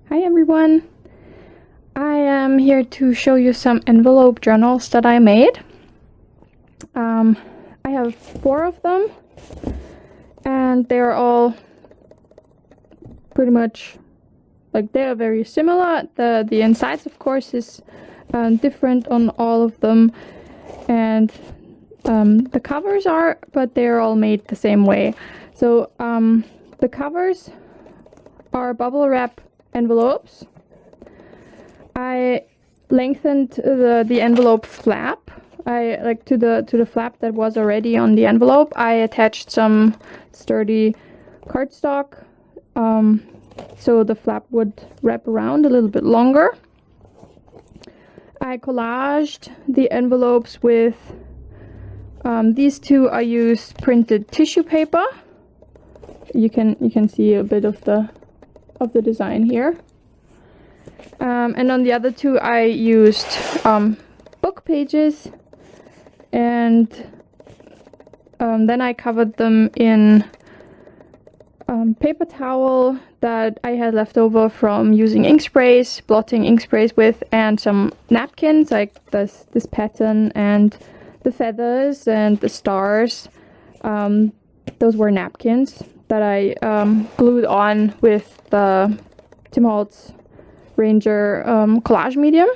Hi everyone! I am here to show you some envelope journals that I made. I have 4 of them and they're all pretty much like they're very similar. The insides of course is different on all of them, and the covers are, but they're all made the same way. So the covers are bubble wrap envelopes. I lengthened the envelope flap. I like to the flap that was already on the envelope. I attached some sturdy cardstock, so the flap would wrap around a little bit longer. I collaged the envelopes with these two. I used printed tissue paper. You can see a bit of the design here. And on the other two I used book pages, and then I covered them in paper towel that I had left over from using ink sprays, blotting ink sprays with, and some napkins like this pattern and the feathers and the stars. Those were napkins that I glued on with the Tim Holtz Ranger collage medium.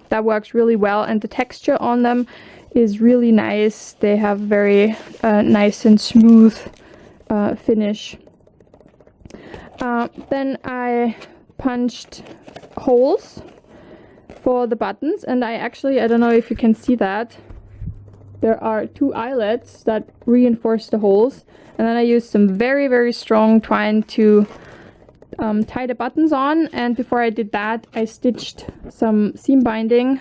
That works really well, and the texture on them is really nice. They have very nice and smooth finish. Then I punched holes for the buttons, and I don't know if you can see that. There are 2 eyelets that reinforce the holes, and then I used some very, very strong twine to tie the buttons on. And before I did that, I stitched some seam binding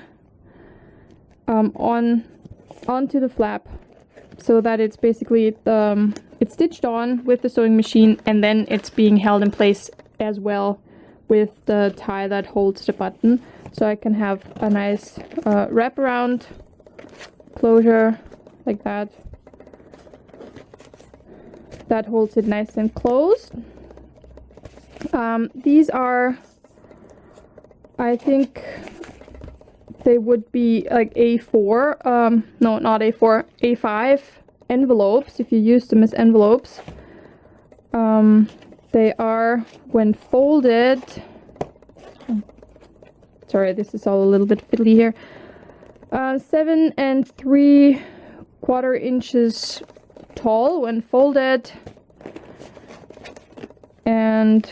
onto the flap, so that it's basically it's stitched on with the sewing machine, and then it's being held in place as well with the tie that holds the button, so I can have a nice wraparound closure like that. That holds it nice and closed. These are, I think they would be like A4, no, not A4, A5 envelopes, if you use them as envelopes. They are, when folded, sorry, this is all a little bit fiddly here, 7 3/4 inches tall when folded, and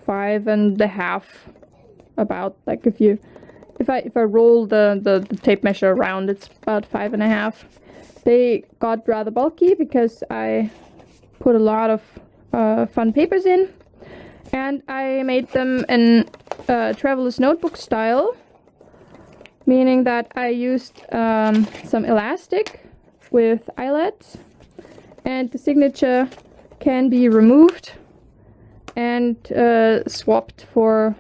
5.5 about, like if I roll the tape measure around, it's about 5.5. They got rather bulky because I put a lot of fun papers in, and I made them in traveler's notebook style, meaning that I used some elastic with eyelets, and the signature can be removed and swapped for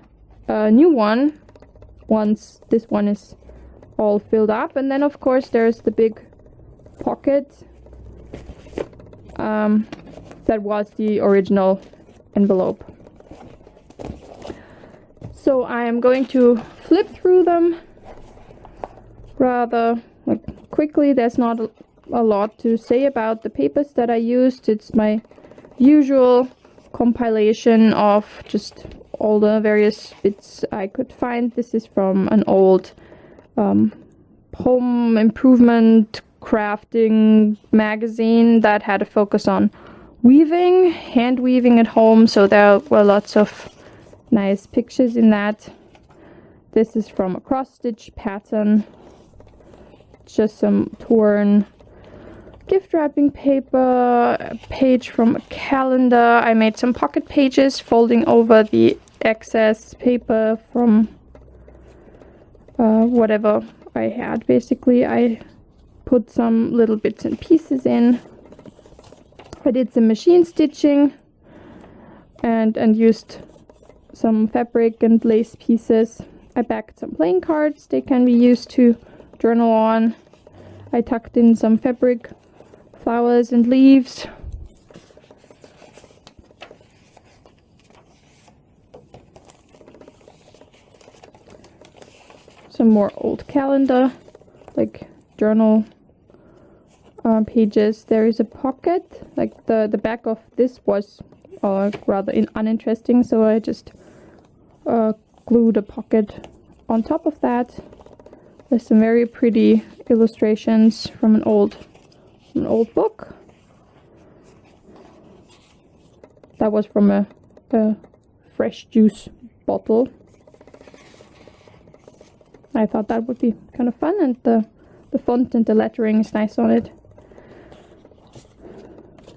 a new one once this one is all filled up. And then of course there's the big pocket that was the original envelope. So I am going to flip through them rather quickly. There's not a lot to say about the papers that I used. It's my usual compilation of just all the various bits I could find. This is from an old home improvement crafting magazine that had a focus on weaving, hand weaving at home, so there were lots of nice pictures in that. This is from a cross stitch pattern, just some torn gift wrapping paper, a page from a calendar. I made some pocket pages folding over the excess paper from whatever I had. Basically, I put some little bits and pieces in. I did some machine stitching and used some fabric and lace pieces. I backed some playing cards. They can be used to journal on. I tucked in some fabric, flowers and leaves. some more old calendar, like journal pages. There is a pocket, like the back of this was rather uninteresting, so I just glued a pocket on top of that. There's some very pretty illustrations from an old book. That was from a fresh juice bottle. I thought that would be kind of fun, and the font and the lettering is nice on it.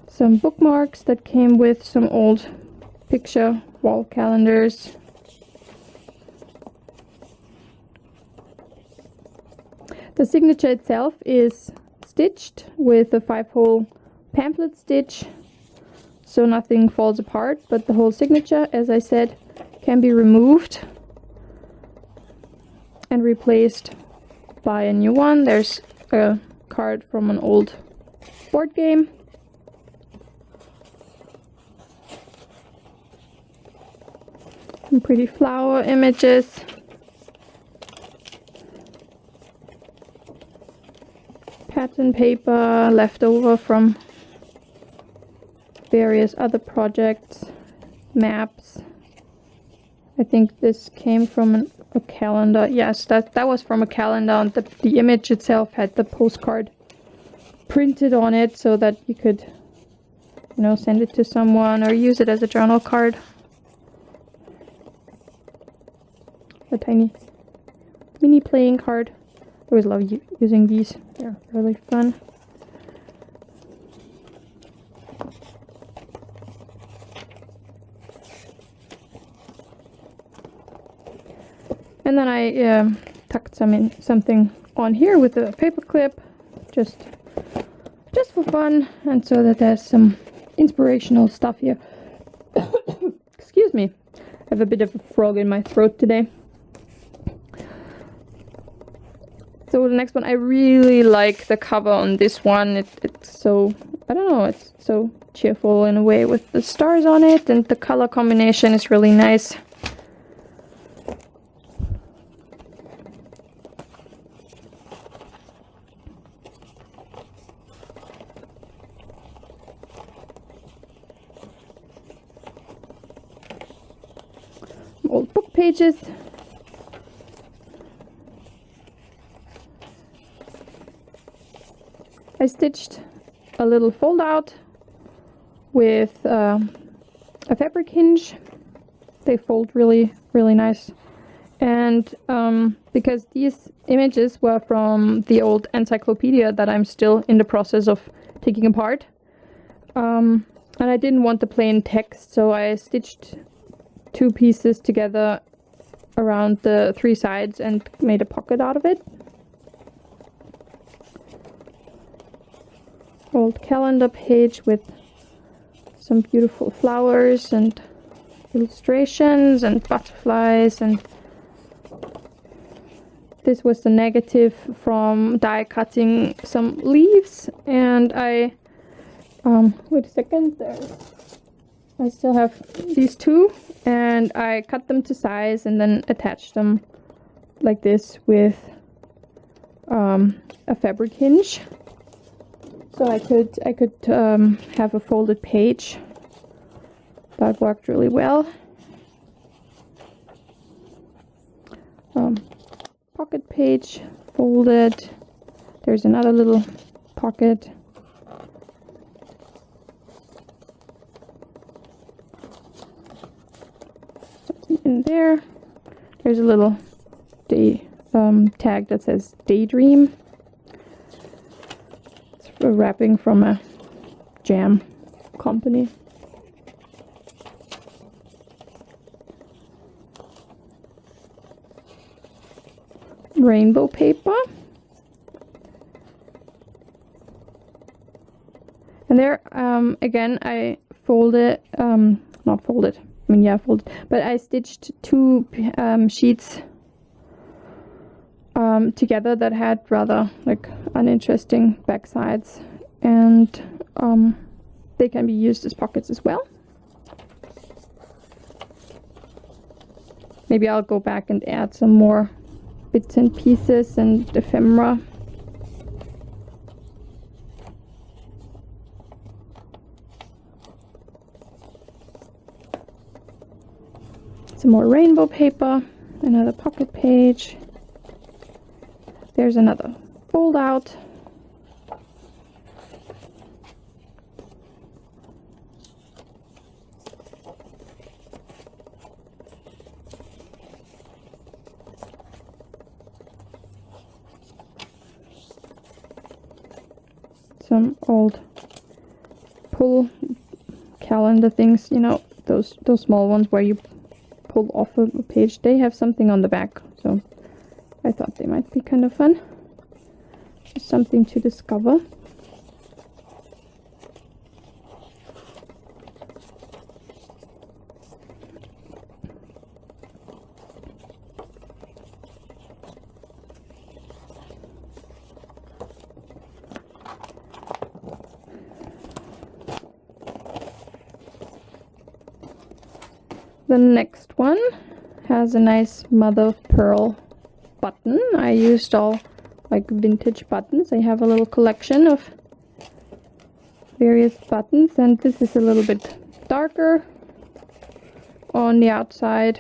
Some bookmarks that came with some old picture wall calendars. The signature itself is stitched with a 5-hole pamphlet stitch, so nothing falls apart, but the whole signature, as I said, can be removed and replaced by a new one. There's a card from an old board game. Some pretty flower images. Pattern paper left over from various other projects. Maps. I think this came from a calendar. Yes, that was from a calendar, and the image itself had the postcard printed on it so that you could, send it to someone or use it as a journal card. A tiny mini playing card. I always love using these. They're really fun. And then I tucked something on here with a paper clip, just for fun, and so that there's some inspirational stuff here. Excuse me, I have a bit of a frog in my throat today. So the next one, I really like the cover on this one. It's so, I don't know, it's so cheerful in a way with the stars on it, and the color combination is really nice. Old book pages. I stitched a little fold out with a fabric hinge. They fold really, really nice. And because these images were from the old encyclopedia that I'm still in the process of taking apart, and I didn't want the plain text, so I stitched 2 pieces together around the 3 sides and made a pocket out of it. Old calendar page with some beautiful flowers and illustrations and butterflies, and this was the negative from die cutting some leaves, and I wait a second, I still have these 2, and I cut them to size and then attached them like this with a fabric hinge. So I could have a folded page. That worked really well. Pocket page folded. There's another little pocket. In there, there's a little tag that says Daydream. A wrapping from a jam company. Rainbow paper. And there, again, I folded, not folded, I mean, yeah, folded, but I stitched 2 sheets together that had rather like uninteresting back sides, and they can be used as pockets as well. Maybe I'll go back and add some more bits and pieces and ephemera. Some more rainbow paper, another pocket page. There's another fold out. Some old pull calendar things, you know, those small ones where you pull off a page. They have something on the back, so I thought they might be kind of fun. Just something to discover. The next one has a nice mother of pearl button. I used all like vintage buttons. I have a little collection of various buttons, and this is a little bit darker on the outside.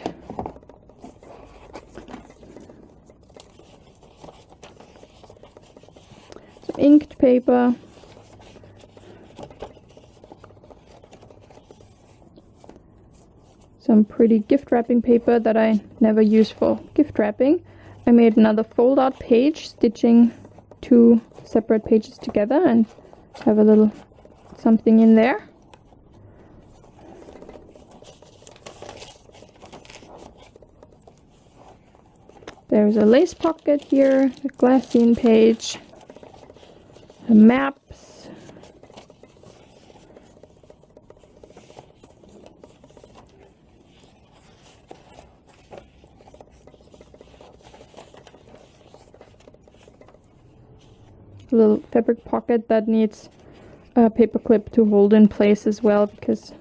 Some inked paper. Some pretty gift wrapping paper that I never use for gift wrapping. I made another fold out page, stitching two separate pages together, and have a little something in there. There's a lace pocket here, a glassine page, a maps, a little fabric pocket that needs a paper clip to hold in place as well, because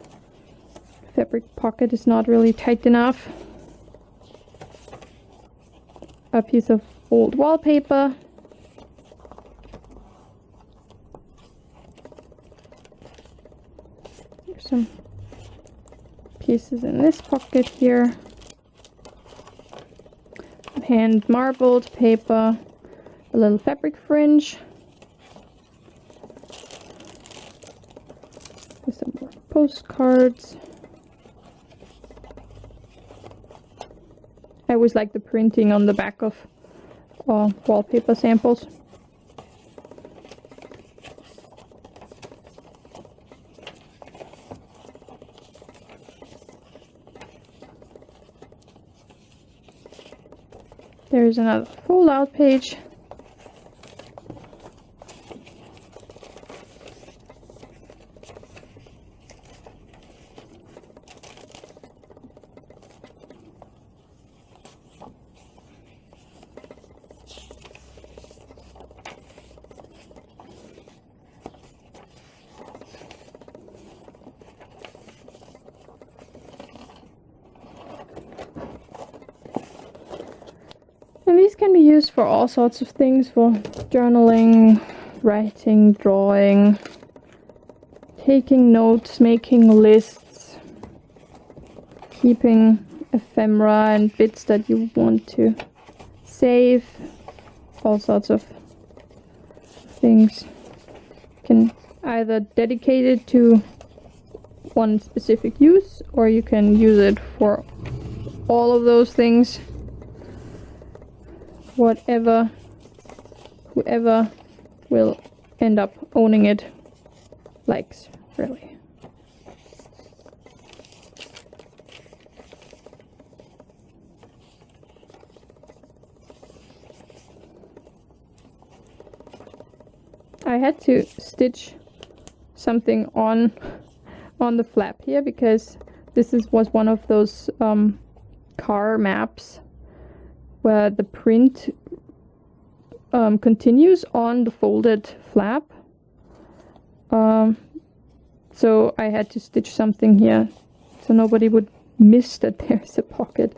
fabric pocket is not really tight enough. A piece of old wallpaper. There's some pieces in this pocket here. Hand marbled paper. A little fabric fringe. Some more postcards. I always like the printing on the back of wallpaper samples. There's another fold-out page. And these can be used for all sorts of things, for journaling, writing, drawing, taking notes, making lists, keeping ephemera and bits that you want to save, all sorts of things. You can either dedicate it to one specific use, or you can use it for all of those things. Whatever, whoever will end up owning it likes, really. I had to stitch something on the flap here, because this was one of those car maps where the print continues on the folded flap. So I had to stitch something here so nobody would miss that there's a pocket.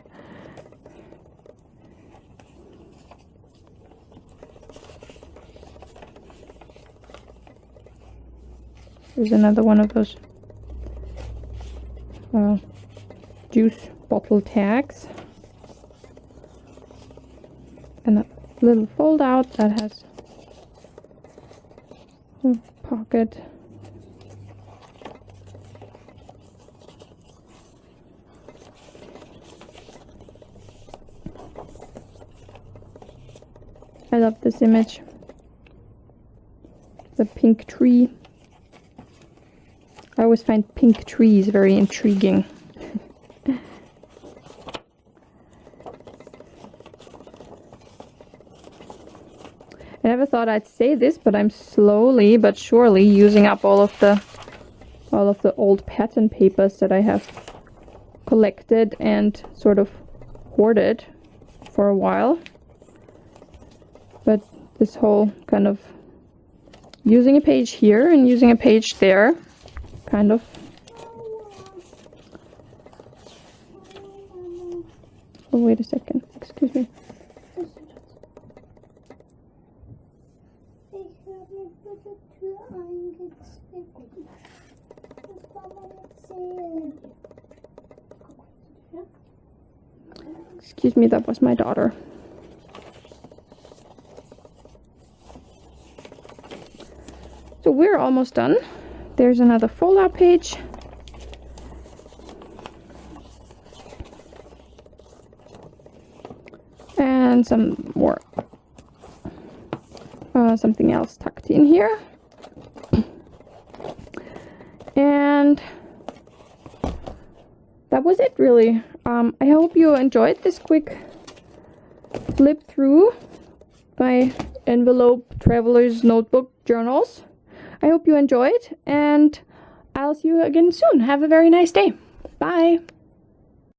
There's another one of those juice bottle tags. And a little fold out that has a pocket. I love this image. The pink tree. I always find pink trees very intriguing. I never thought I'd say this, but I'm slowly but surely using up all of the old pattern papers that I have collected and sort of hoarded for a while. But this whole kind of using a page here and using a page there, kind of. Oh, wait a second. Excuse me. Excuse me, that was my daughter. So we're almost done. There's another fold-out page. And some more, something else tucked in here. And that was it, really. I hope you enjoyed this quick flip through my envelope traveler's notebook journals. I hope you enjoyed, and I'll see you again soon. Have a very nice day. Bye.